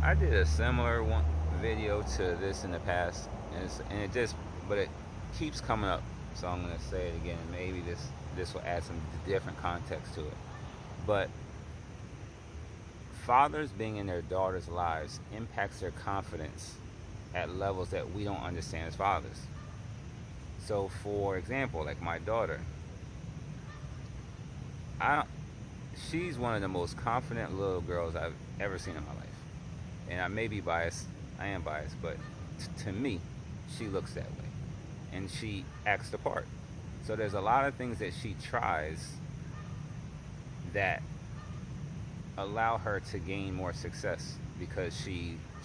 I did a similar one video to this in the past, and it just, but it keeps coming up. So I'm gonna say it again. Maybe this will add some different context to it. But fathers being in their daughters' lives impacts their confidence at levels that we don't understand as fathers. So, for example, like my daughter, I don't, she's one of the most confident little girls I've ever seen in my life. And I may be biased, I am biased, but to me, she looks that way. And she acts the part. So there's a lot of things that she tries that allow her to gain more success because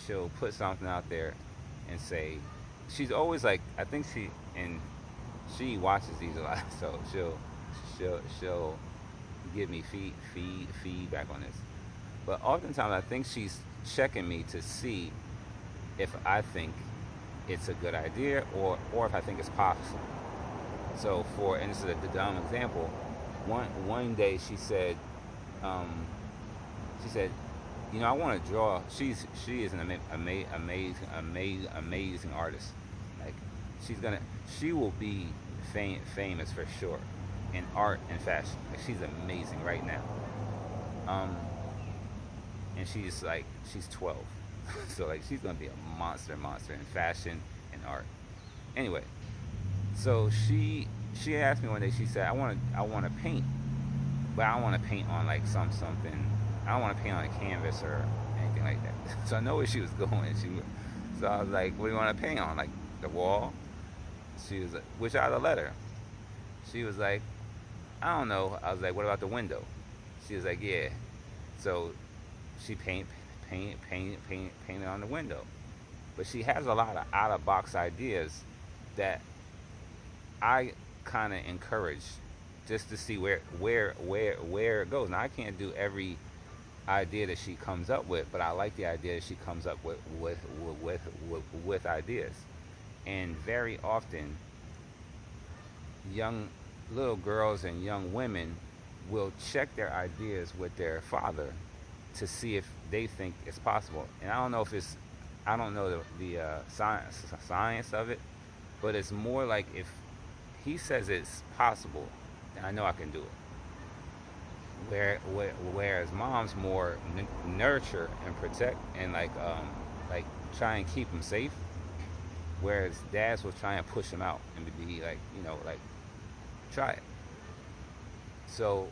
she'll put something out there and say she's always like I think and she watches these a lot so she'll give me feedback on this. But oftentimes I think she's checking me to see if I think it's a good idea or if I think it's possible. So and this is a dumb example. One day um, she said, I want to draw. She is an amazing artist. Like she will be famous for sure in art and fashion. Like she's amazing right now. Um, and she's 12, so like she's gonna be a monster in fashion and art. Anyway, so she asked me one day. She said, I want to paint, but I don't want to paint on like something. I don't want to paint on a canvas or anything like that. So I know where she was going. So I was like, what do you want to paint on? Like the wall? She was like, which I let her. She was like, I don't know. I was like, what about the window? She was like, yeah. So she painted on the window. But she has a lot of out of box ideas that I kind of encourage just to see where it goes. Now I can't do every idea that she comes up with, but I like the idea that she comes up with ideas. And very often, young little girls and young women will check their ideas with their father to see if they think it's possible. And I don't know the science of it, but it's more like if he says it's possible, then I know I can do it. Whereas moms more nurture and protect and like try and keep them safe, whereas dads will try and push them out and be like like try it. So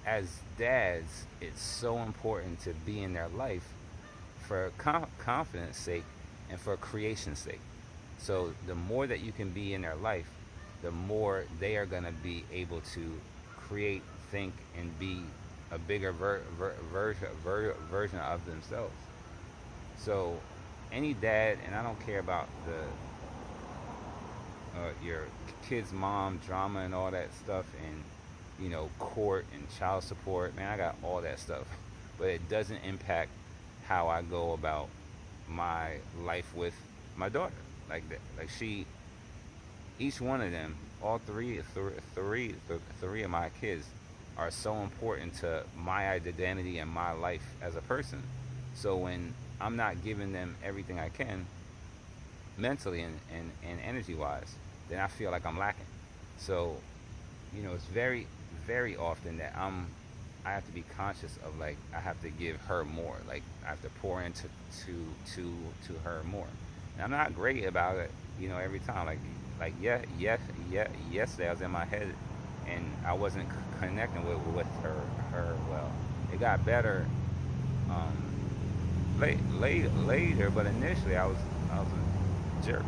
as dads, it's so important to be in their life for confidence sake and for creation's sake. So the more that you can be in their life, the more they are going to be able to create, think, and be a bigger version of themselves. So any dad, and I don't care about your kid's mom drama and all that stuff, and court and child support. Man, I got all that stuff, but it doesn't impact how I go about my life with my daughter. Like that, like each one of them, all three of my kids are so important to my identity and my life as a person. So when I'm not giving them everything I can mentally and energy wise, then I feel like I'm lacking. So, it's very often that I have to be conscious of like I have to give her more. Like I have to pour into to her more. And I'm not great about it, every time. Yesterday I was in my head and I wasn't connecting with her well. It got better later, but initially I was a jerk.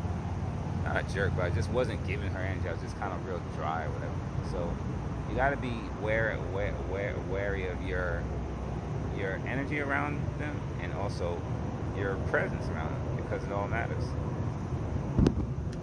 Not a jerk, but I just wasn't giving her energy. I was just kind of real dry or whatever. So you got to be wary of your energy around them and also your presence around them because it all matters.